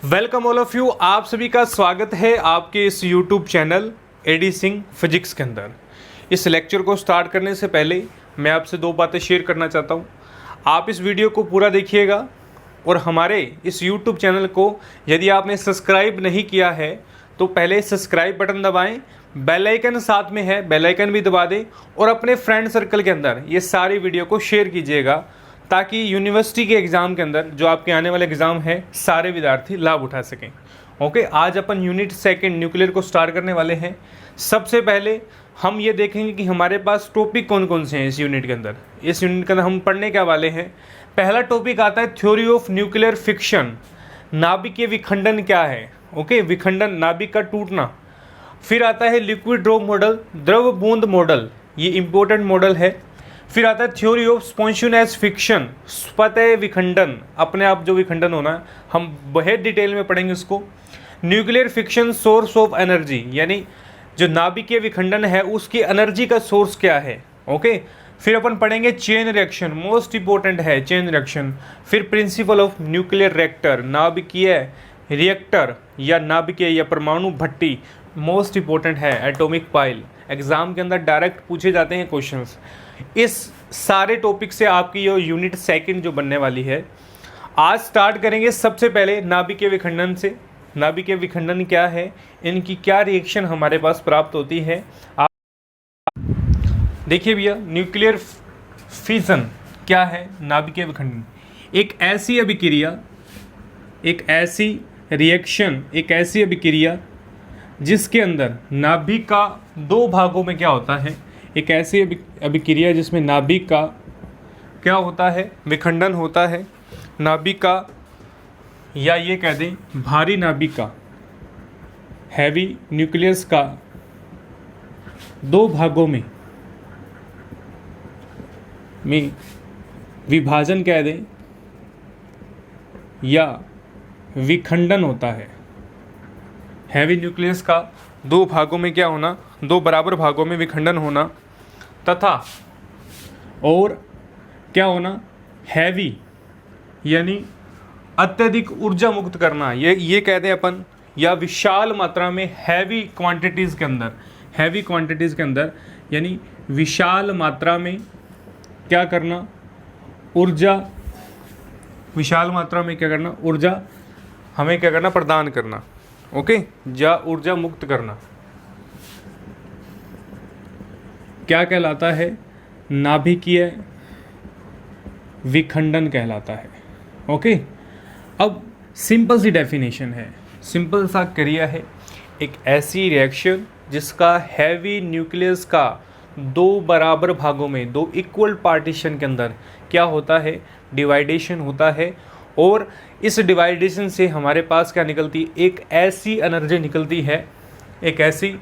Welcome all of you. आप सभी का स्वागत है आपके इस YouTube channel AD Singh physics के अंदर। इस लेक्चर को स्टार्ट करने से पहले मैं आपसे दो बातें शेयर करना चाहता हूँ। आप इस वीडियो को पूरा देखिएगा और हमारे इस यूट्यूब चैनल को यदि आपने सब्सक्राइब नहीं किया है तो पहले सब्सक्राइब बटन दबाएं, बेल आइकन साथ में है, बेल आइकन भी दबा दें और अपने फ्रेंड सर्कल के अंदर ये सारी वीडियो को शेयर कीजिएगा ताकि यूनिवर्सिटी के एग्ज़ाम के अंदर जो आपके आने वाले एग्ज़ाम है सारे विद्यार्थी लाभ उठा सकें। ओके, आज अपन यूनिट सेकंड न्यूक्लियर को स्टार्ट करने वाले हैं। सबसे पहले हम ये देखेंगे कि हमारे पास टॉपिक कौन कौन से हैं इस यूनिट के अंदर। इस यूनिट के अंदर हम पढ़ने क्या वाले हैं। पहला टॉपिक आता है थ्योरी ऑफ न्यूक्लियर फिक्शन, नाभिकीय विखंडन क्या है। ओके, विखंडन, नाभिक का टूटना। फिर आता है लिक्विड ड्रॉप मॉडल, द्रव बूंद मॉडल, ये इंपॉर्टेंट मॉडल है। फिर आता है थ्योरी ऑफ स्पॉन्टेनियस फिक्शन, स्वतः विखंडन, अपने आप जो विखंडन होना है, हम बहुत डिटेल में पढ़ेंगे उसको। Nuclear fiction, source of energy, यानी जो नाभिकीय विखंडन है उसकी एनर्जी का सोर्स क्या है। ओके, फिर अपन पढ़ेंगे चेन रिएक्शन, मोस्ट इंपॉर्टेंट है चेन रिएक्शन। फिर प्रिंसिपल ऑफ न्यूक्लियर रिएक्टर, नाभिकीय रिएक्टर या नाभिकीय या परमाणु भट्टी, मोस्ट इंपॉर्टेंट है। एटॉमिक पाइल, एग्जाम के अंदर डायरेक्ट पूछे जाते हैं क्वेश्चंस। इस सारे टॉपिक से आपकी ये यूनिट सेकंड जो बनने वाली है, आज स्टार्ट करेंगे सबसे पहले नाभिकीय विखंडन से। नाभिकीय विखंडन क्या है, इनकी क्या रिएक्शन हमारे पास प्राप्त होती है। आप देखिए भैया, न्यूक्लियर फिजन क्या है, नाभिकीय विखंडन एक ऐसी अभिक्रिया, एक ऐसी रिएक्शन, एक ऐसी अभिक्रिया जिसके अंदर नाभिक का दो भागों में क्या होता है, एक ऐसी अभिक्रिया जिसमें नाभिक का क्या होता है, विखंडन होता है। नाभिक का, या ये कह दें भारी नाभिक का, हैवी न्यूक्लियस का दो भागों में विभाजन कह दें या विखंडन होता है। हैवी न्यूक्लियस का दो भागों में क्या होना, दो बराबर भागों में विखंडन होना, तथा और क्या होना, हैवी यानी अत्यधिक ऊर्जा मुक्त करना, ये कहते हैं अपन, या विशाल मात्रा में हैवी क्वांटिटीज़ के अंदर, हैवी क्वांटिटीज़ के अंदर यानी विशाल मात्रा में क्या करना, ऊर्जा, विशाल मात्रा में क्या करना, ऊर्जा हमें क्या करना, प्रदान करना। ओके, या ऊर्जा मुक्त करना क्या कहलाता है, नाभिकीय विखंडन कहलाता है। ओके, अब सिंपल सी डेफिनेशन है, सिंपल सा क्रिया है, एक ऐसी रिएक्शन जिसका हैवी न्यूक्लियस का दो बराबर भागों में, दो इक्वल पार्टीशन के अंदर क्या होता है, डिवाइडेशन होता है, और इस डिवाइडेशन से हमारे पास क्या निकलती है, एक ऐसी एनर्जी निकलती है, एक ऐसी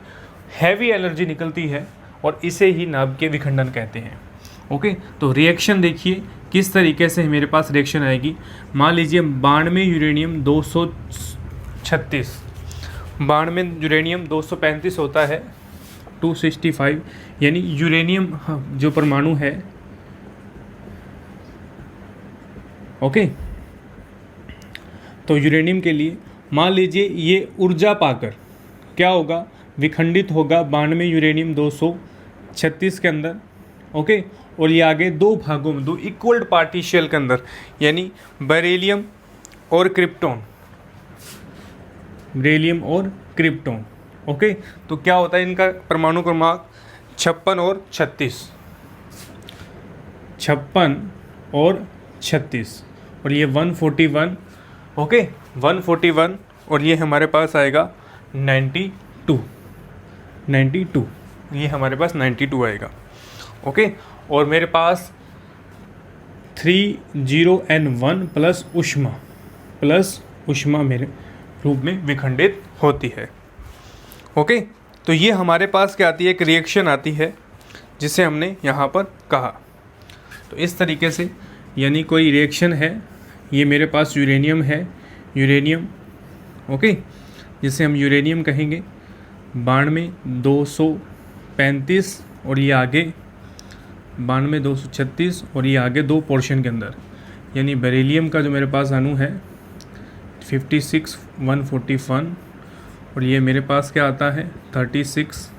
हैवी एनर्जी निकलती है, और इसे ही नाभिकीय विखंडन कहते हैं। ओके, तो रिएक्शन देखिए किस तरीके से मेरे पास रिएक्शन आएगी। मान लीजिए 92 यूरेनियम 236, 92 यूरेनियम 235 होता है 265, यानी यूरेनियम जो परमाणु है। ओके, तो यूरेनियम के लिए मान लीजिए ये ऊर्जा पाकर क्या होगा, विखंडित होगा 92 यूरेनियम 236 के अंदर। ओके, और ये आगे दो भागों में, दो इक्वल पार्टीशन के अंदर, यानी बेरिलियम और क्रिप्टॉन, बेरिलियम और क्रिप्टॉन। ओके, तो क्या होता है इनका परमाणु क्रमांक 56 और 36, 56 और 36, और ये 141। ओके, 141, और ये हमारे पास आएगा 92, ये हमारे पास 92 आएगा। ओके, और मेरे पास 30N1 प्लस ऊष्मा मेरे रूप में विखंडित होती है। ओके, तो ये हमारे पास क्या आती है, एक रिएक्शन आती है जिसे हमने यहाँ पर कहा। तो इस तरीके से, यानी कोई रिएक्शन है, ये मेरे पास यूरेनियम है, यूरेनियम, ओके, जिसे हम यूरेनियम कहेंगे, 92 235, और ये आगे 92 236, और ये आगे दो पोर्शन के अंदर, यानी बेरिलियम का जो मेरे पास अणु है 56 141 और ये मेरे पास क्या आता है 36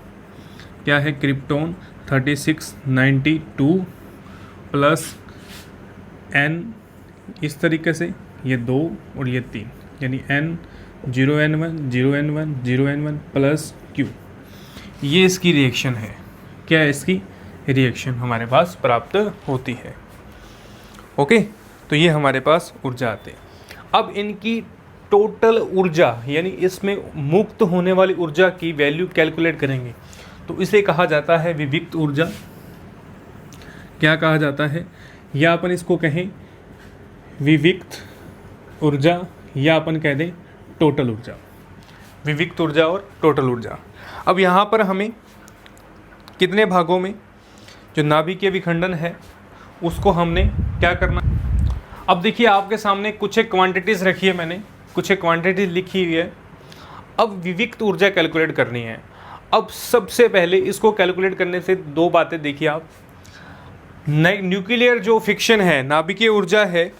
क्या है क्रिप्टोन 3692 प्लस n इस तरीके से ये 2 और ये 3 यानी n 0n1 0n1 0n1 plus q। ये इसकी रिएक्शन है। क्या है इसकी रिएक्शन हमारे पास प्राप्त होती है। ओके, तो ये हमारे पास ऊर्जा आते हैं। अब इनकी टोटल ऊर्जा यानी इसमें मुक्त होने वाली ऊर्जा की वैल्यू कैलकुलेट करेंगे तो इसे कहा जाता है विविक्त ऊर्जा। क्या कहा जाता है, या अपन इसको कहें विविक्त ऊर्जा या अपन कह दें टोटल ऊर्जा। विविक्त ऊर्जा और टोटल ऊर्जा। अब यहाँ पर हमें कितने भागों में जो नाभिकीय विखंडन है उसको हमने क्या करना। अब देखिए आपके सामने कुछ एक क्वांटिटीज़ रखी है, मैंने कुछ एक क्वांटिटीज लिखी हुई है। अब विविक्त ऊर्जा कैलकुलेट करनी है। अब सबसे पहले इसको कैलकुलेट करने से दो बातें देखिए आप। न्यूक्लियर जो फिक्शन है, नाभिकीय ऊर्जा है,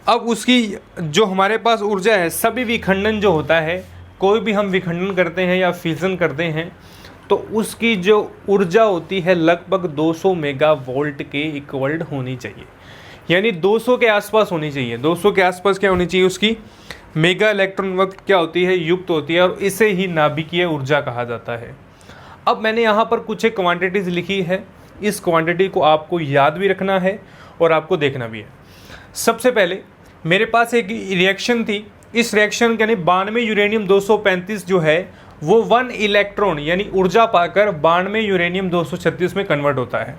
अब उसकी जो हमारे पास ऊर्जा है, सभी विखंडन जो होता है, कोई भी हम विखंडन करते हैं या फ्यूज़न करते हैं तो उसकी जो ऊर्जा होती है लगभग 200 मेगावोल्ट के इक्वल होनी चाहिए, यानी 200 के आसपास होनी चाहिए। 200 के आसपास क्या होनी चाहिए उसकी मेगा इलेक्ट्रॉन वक्त क्या होती है, युक्त होती है, और इसे ही नाभिकीय ऊर्जा कहा जाता है। अब मैंने यहाँ पर कुछ एक क्वांटिटीज़ लिखी है, इस क्वांटिटी को आपको याद भी रखना है और आपको देखना भी है। सबसे पहले मेरे पास एक रिएक्शन थी, इस रिएक्शन यानी 92 यूरेनियम 235 जो है वो 1 इलेक्ट्रॉन यानी ऊर्जा पाकर 92 यूरेनियम 236 में कन्वर्ट होता है।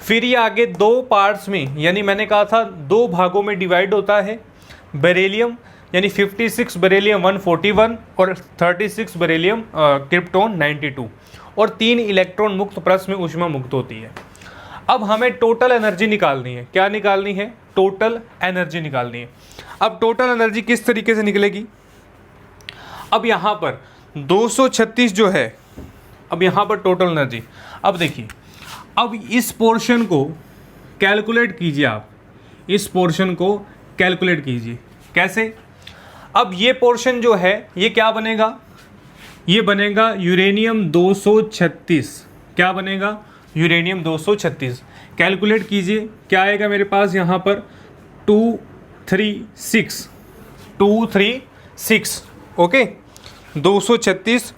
फिर ये आगे दो पार्ट्स में यानी मैंने कहा था दो भागों में डिवाइड होता है। बेरिलियम यानी 56 बेरिलियम 141 और 36 बेरिलियम क्रिप्टोन 92 और 3 इलेक्ट्रॉन मुक्त परत में ऊष्मा मुक्त होती है। अब हमें टोटल एनर्जी निकालनी है। क्या निकालनी है? टोटल एनर्जी निकालनी है। अब टोटल एनर्जी किस तरीके से निकलेगी? अब यहाँ पर 236 जो है, अब यहाँ पर टोटल एनर्जी, अब देखिए, अब इस पोर्शन को कैलकुलेट कीजिए। आप इस पोर्शन को कैलकुलेट कीजिए। कैसे? अब ये पोर्शन जो है ये क्या बनेगा? ये बनेगा यूरेनियम 236। क्या बनेगा? यूरेनियम 236। कैलकुलेट कीजिए, क्या आएगा मेरे पास यहाँ पर 236। ओके, 236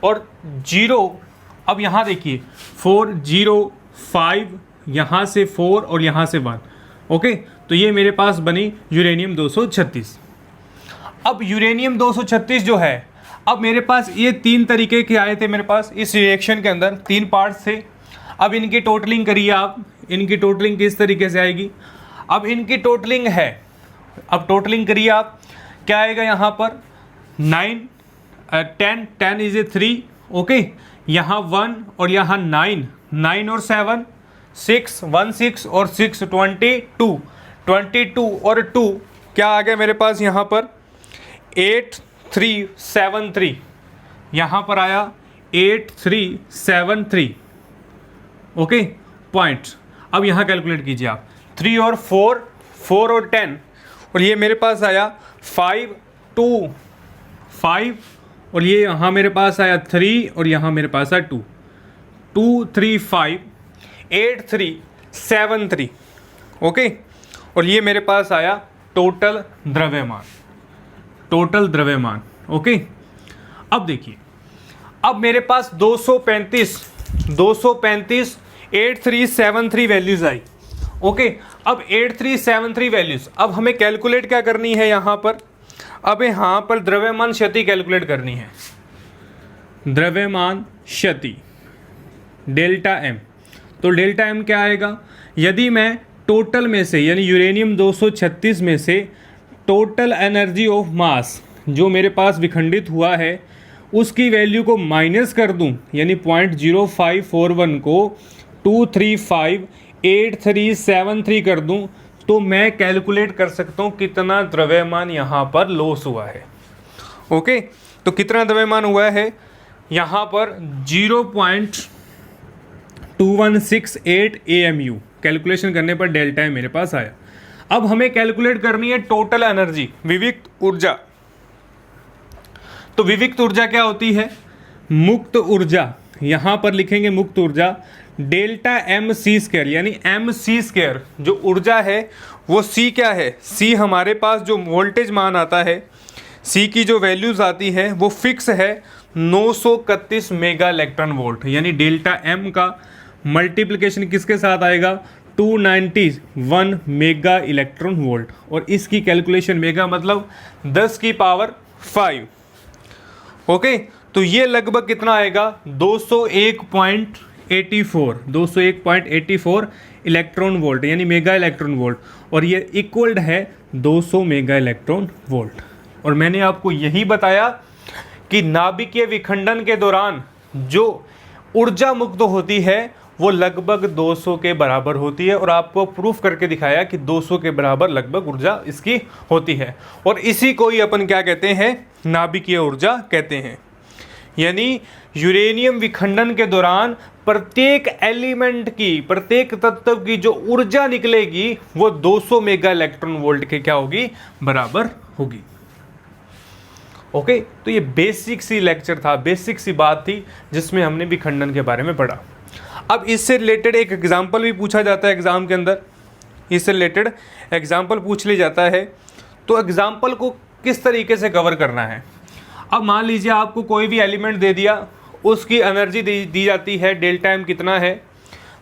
और 0। अब यहाँ देखिए 405, यहाँ से 4 और यहाँ से 1। ओके, तो ये मेरे पास बनी यूरेनियम 236। अब यूरेनियम 236 जो है, अब मेरे पास ये 3 तरीके के आए थे मेरे पास इस रिएक्शन के अंदर, 3 पार्ट्स थे। अब इनकी टोटलिंग करिए आप, इनकी टोटलिंग किस तरीके से आएगी? अब इनकी टोटलिंग है, अब टोटलिंग करिए आप, क्या आएगा यहाँ पर 9 10 इज ए 3। ओके, यहाँ 1 और यहाँ 9 और 7 6 1 6 और 6 22 और 2 क्या आ गया मेरे पास यहाँ पर 8373। यहाँ पर आया 8373। Okay point. अब यहाँ कैलकुलेट कीजिए आप, 3 और 4 और 10 और ये मेरे पास आया 5 2 5 और ये यहाँ मेरे पास आया 3 और यहाँ मेरे पास आया 2 2 3 5 8 3 7 3। ओके, और ये मेरे पास आया टोटल द्रव्यमान। ओके, अब देखिए, अब मेरे पास 235 8373 वैल्यूज आई। ओके, अब 8373 वैल्यूज, अब हमें कैलकुलेट क्या करनी है यहाँ पर? अब यहाँ पर द्रव्यमान क्षति कैलकुलेट करनी है। द्रव्यमान क्षति डेल्टा एम। तो डेल्टा एम क्या आएगा? यदि मैं टोटल में से यानी यूरेनियम 236 में से टोटल एनर्जी ऑफ मास जो मेरे पास विखंडित हुआ है उसकी वैल्यू को माइनस कर दूं, यानी 0.0541 को 2358373 कर दूं, तो मैं कैलकुलेट कर सकता हूं कितना द्रव्यमान यहाँ पर लॉस हुआ है। ओके, तो कितना द्रव्यमान हुआ है यहाँ पर? 0.2168 AMU कैलकुलेशन करने पर डेल्टा मेरे पास आया। अब हमें कैलकुलेट करनी है टोटल एनर्जी, विविक्त ऊर्जा। तो विविक्त ऊर्जा क्या होती है? मुक्त ऊर्जा, यहाँ पर लिखेंगे मुक्त ऊर्जा डेल्टा एम सी स्क्वायर, यानी एम सी स्क्वायर जो ऊर्जा है वो सी क्या है? सी हमारे पास जो वोल्टेज मान आता है, सी की जो वैल्यूज आती है वो फिक्स है 931 मेगा इलेक्ट्रॉन वोल्ट, यानी डेल्टा एम का मल्टीप्लिकेशन किसके साथ आएगा? 291 मेगा इलेक्ट्रॉन वोल्ट, और इसकी कैलकुलेशन मेगा मतलब 10 की पावर 5। ओके, तो ये लगभग कितना आएगा? 201.84 इलेक्ट्रॉन वोल्ट, यानी मेगा इलेक्ट्रॉन वोल्ट, और ये इक्वल्ड है 200 मेगा इलेक्ट्रॉन वोल्ट। और मैंने आपको यही बताया कि नाभिकीय विखंडन के दौरान जो ऊर्जा मुक्त होती है वो लगभग 200 के बराबर होती है, और आपको प्रूफ करके दिखाया कि 200 के बराबर लगभग ऊर्जा इसकी होती है, और इसी को ही अपन क्या कहते हैं? नाभिकीय ऊर्जा कहते हैं। यानी यूरेनियम विखंडन के दौरान प्रत्येक एलिमेंट की, प्रत्येक तत्व की जो ऊर्जा निकलेगी वो 200 मेगा इलेक्ट्रॉन वोल्ट के क्या होगी? बराबर होगी। ओके, तो ये बेसिक सी लेक्चर था, बेसिक सी बात थी जिसमें हमने विखंडन के बारे में पढ़ा। अब इससे रिलेटेड एक एग्जाम्पल भी पूछा जाता है एग्जाम के अंदर, इससे रिलेटेड एग्जाम्पल पूछ लिया जाता है, तो एग्जाम्पल को किस तरीके से कवर करना है? अब मान लीजिए आपको कोई भी एलिमेंट दे दिया, उसकी एनर्जी दी जाती है, डेल्टा एम कितना है,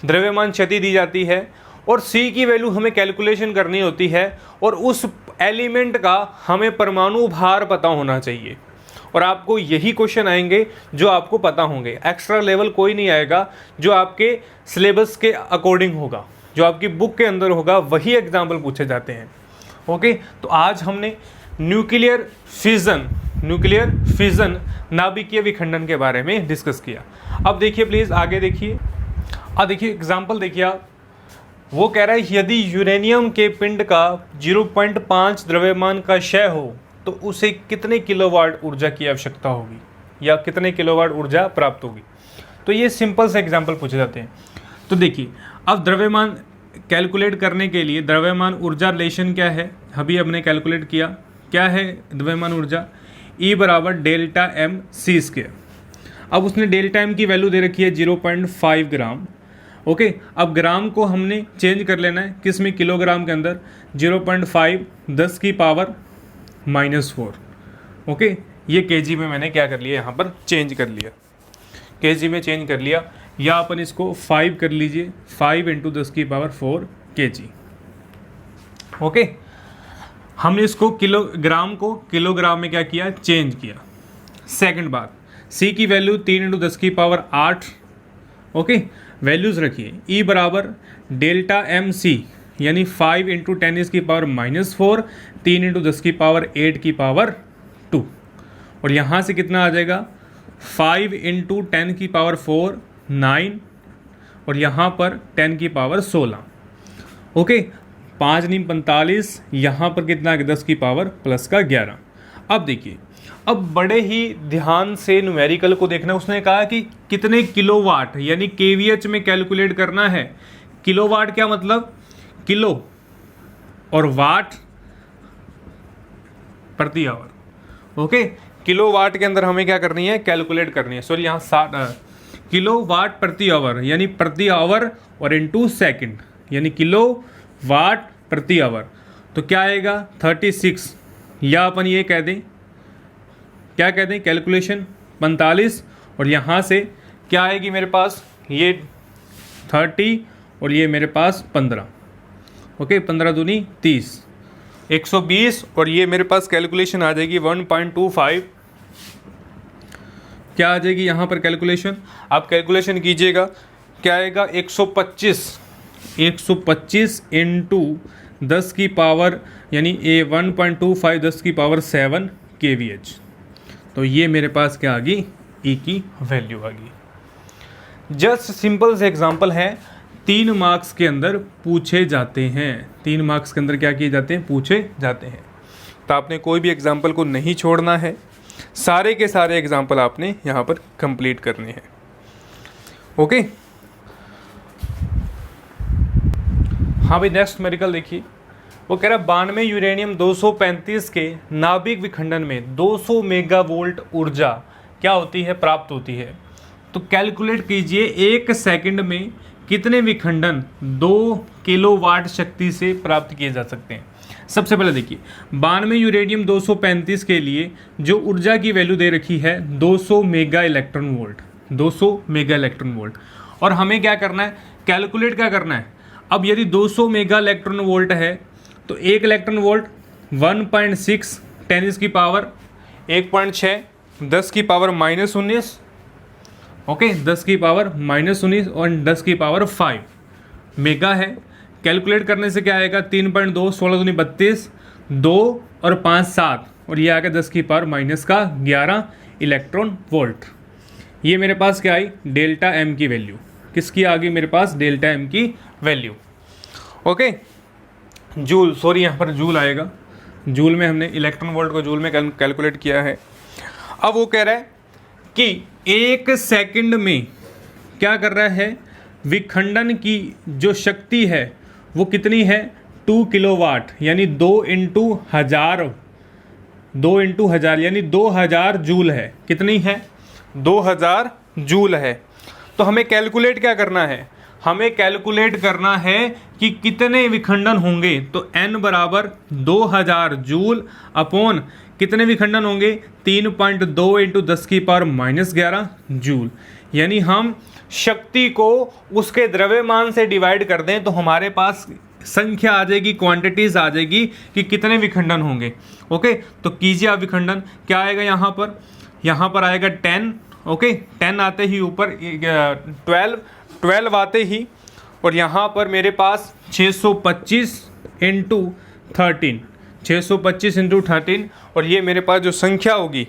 द्रव्यमान क्षति दी जाती है, और सी की वैल्यू हमें कैलकुलेशन करनी होती है, और उस एलिमेंट का हमें परमाणु भार पता होना चाहिए। और आपको यही क्वेश्चन आएंगे जो आपको पता होंगे, एक्स्ट्रा लेवल कोई नहीं आएगा, जो आपके सिलेबस के अकॉर्डिंग होगा, जो आपकी बुक के अंदर होगा वही एग्जाम्पल पूछे जाते हैं। ओके, तो आज हमने न्यूक्लियर फिजन नाभिकीय विखंडन के बारे में डिस्कस किया। अब देखिए प्लीज़ आगे देखिए, देखिए एग्जाम्पल देखिए आप, वो कह रहा है यदि यूरेनियम के पिंड का 0.5 द्रव्यमान का क्षय हो तो उसे कितने किलोवाट ऊर्जा की आवश्यकता होगी, या कितने किलोवाट ऊर्जा प्राप्त होगी। तो ये सिंपल से एग्जाम्पल पूछे जाते हैं। तो देखिए, अब द्रव्यमान कैलकुलेट करने के लिए द्रव्यमान ऊर्जा रिलेशन क्या है, अभी हमने कैलकुलेट किया, क्या है द्रव्यमान ऊर्जा? E बराबर डेल्टा एम सी स्क्वायर। अब उसने डेल्टा एम की वैल्यू दे रखी है 0.5 ग्राम। ओके, अब ग्राम को हमने चेंज कर लेना है किस में? किलोग्राम के अंदर। 0.5 10 की पावर -4। ओके, ये केजी में मैंने क्या कर लिया, यहाँ पर चेंज कर लिया, केजी में चेंज कर लिया, या अपन इसको 5 कर लीजिए, 5 × 10 की पावर 4 केजी। ओके, हमने इसको किलोग्राम को किलोग्राम में क्या किया? चेंज किया। सेकंड बात, सी की वैल्यू 3 × 10 की पावर 8। ओके, वैल्यूज़ रखिए। ई बराबर डेल्टा एम सी, यानी 5 × 10 की पावर -4, 3 × 10 की पावर 8 की पावर 2, और यहाँ से कितना आ जाएगा? 5 × 10 की पावर 4 9, और यहाँ पर 10 की पावर 16। ओके, 5 × 9 45, यहाँ पर कितना? 10 की पावर +11। अब देखिए, अब बड़े ही ध्यान से न्यूमेरिकल को देखना। उसने कहा कि कितने किलोवाट, यानी केवीएच में कैलकुलेट करना है। किलोवाट क्या मतलब? किलो, और वाट प्रति आवर। ओके, किलोवाट के अंदर हमें क्या करनी है? कैलकुलेट करनी है। सॉरी, यहाँ 60 किलोवाट प्रति आवर, यानी प्रति आवर और इनटू सेकंड, यानी किलो वाट प्रति आवर। तो क्या आएगा? 36, या अपन ये कह दें, क्या कह दें? कैलकुलेशन 45, और यहाँ से क्या आएगी मेरे पास? ये 30, और ये मेरे पास 15। ओके, 15 दूनी 30, 120, और ये मेरे पास कैलकुलेशन आ जाएगी 1.25। क्या आ जाएगी यहाँ पर कैलकुलेशन? आप कैलकुलेशन कीजिएगा, क्या आएगा? 125 × 10 की पावर, यानी 1.25 10 की पावर 7 kVh। तो ये मेरे पास क्या आ गई? ई की वैल्यू आ गई। जस्ट सिंपल से एग्जांपल है, 3 मार्क्स के अंदर पूछे जाते हैं। 3 मार्क्स के अंदर क्या किए जाते हैं? पूछे जाते हैं। तो आपने कोई भी एग्जांपल को नहीं छोड़ना है, सारे के सारे एग्जांपल आपने यहाँ पर कंप्लीट करने हैं। ओके, हाँ भाई, नेक्स्ट न्यूमेरिकल देखिए। वो कह रहा है 92 यूरेनियम 235 के नाभिक विखंडन में 200 मेगावोल्ट ऊर्जा क्या होती है, प्राप्त होती है। तो कैलकुलेट कीजिए 1 सेकंड में कितने विखंडन 2 किलोवाट शक्ति से प्राप्त किए जा सकते हैं। सबसे पहले देखिए 92 यूरेनियम 235 के लिए जो ऊर्जा की वैल्यू दे रखी है 200 mega electron volt, 200 mega electron volt. और हमें क्या करना है, कैलकुलेट क्या करना है। अब यदि 200 मेगा इलेक्ट्रॉन वोल्ट है तो 1 इलेक्ट्रॉन वोल्ट 1.6 10 की पावर 1.6 10 की पावर -19, ओके 10 की पावर -19 और 10 की पावर 5 मेगा है। कैलकुलेट करने से क्या आएगा 3.2 16 दूनी 32, 2 और 5 7 और ये आएगा 10 की पावर -11 इलेक्ट्रॉन वोल्ट। ये मेरे पास क्या आई, डेल्टा एम की वैल्यू। किसकी आ गई मेरे पास, डेल्टा एम की वैल्यू। ओके जूल, सॉरी यहाँ पर जूल आएगा, जूल में हमने इलेक्ट्रॉन वोल्ट को जूल में कैलकुलेट किया है। अब वो कह रहा है कि 1 सेकंड में क्या कर रहा है, विखंडन की जो शक्ति है वो कितनी है 2 किलोवाट, यानी 2 × 1000 यानी 2000 जूल है। कितनी है, 2000 जूल है। तो हमें कैलकुलेट क्या करना है, हमें कैलकुलेट करना है कि कितने विखंडन होंगे। तो n बराबर 2000 जूल अपॉन कितने विखंडन होंगे 3.2 × 10 की पावर -11 जूल। यानी हम शक्ति को उसके द्रव्यमान से डिवाइड कर दें तो हमारे पास संख्या आ जाएगी, क्वांटिटीज आ जाएगी कि कितने विखंडन होंगे। ओके तो कीजिए आप विखंडन, क्या आएगा यहाँ पर आएगा 10, ओके 10 आते ही ऊपर 12 आते ही, और यहाँ पर मेरे पास 625 × 13, 625 × 13, और ये मेरे पास जो संख्या होगी,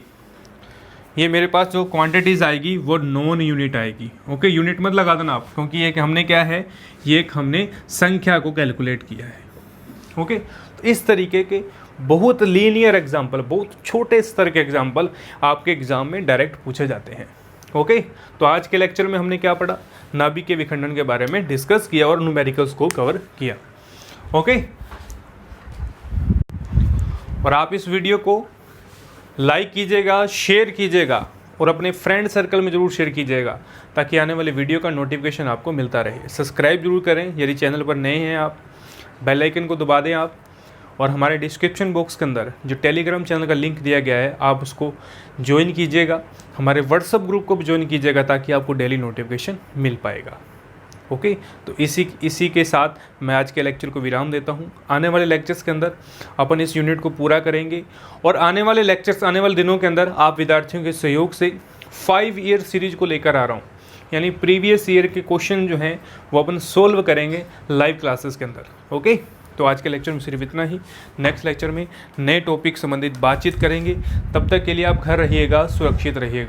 ये मेरे पास जो क्वांटिटीज़ आएगी वो नॉन यूनिट आएगी। ओके यूनिट मत लगा देना आप, क्योंकि ये हमने क्या है, ये एक हमने संख्या को कैलकुलेट किया है। ओके तो इस तरीके के बहुत लीनियर एग्जाम्पल, बहुत छोटे स्तर के एग्जाम्पल आपके एग्जाम में डायरेक्ट पूछे जाते हैं। ओके तो आज के लेक्चर में हमने क्या पढ़ा, नाभिक के विखंडन के बारे में डिस्कस किया और न्यूमेरिकल्स को कवर किया। ओके और आप इस वीडियो को लाइक कीजिएगा, शेयर कीजिएगा और अपने फ्रेंड सर्कल में ज़रूर शेयर कीजिएगा ताकि आने वाले वीडियो का नोटिफिकेशन आपको मिलता रहे। सब्सक्राइब जरूर करें यदि चैनल पर नए हैं आप, बेल आइकन को दबा दें आप, और हमारे डिस्क्रिप्शन बॉक्स के अंदर जो टेलीग्राम चैनल का लिंक दिया गया है आप उसको ज्वाइन कीजिएगा। हमारे व्हाट्सएप ग्रुप को भी ज्वाइन कीजिएगा ताकि आपको डेली नोटिफिकेशन मिल पाएगा। ओके तो इसी के साथ मैं आज के लेक्चर को विराम देता हूं। आने वाले लेक्चर्स के अंदर अपन इस यूनिट को पूरा करेंगे और आने वाले लेक्चर्स, आने वाले दिनों के अंदर आप विद्यार्थियों के सहयोग से 5 ईयर सीरीज को लेकर आ रहा हूं, यानी प्रीवियस ईयर के क्वेश्चन जो हैं वो अपन सोल्व करेंगे लाइव क्लासेस के अंदर। ओके तो आज के लेक्चर में सिर्फ इतना ही। नेक्स्ट लेक्चर में नए टॉपिक संबंधित बातचीत करेंगे। तब तक के लिए आप घर रहिएगा, सुरक्षित रहिएगा।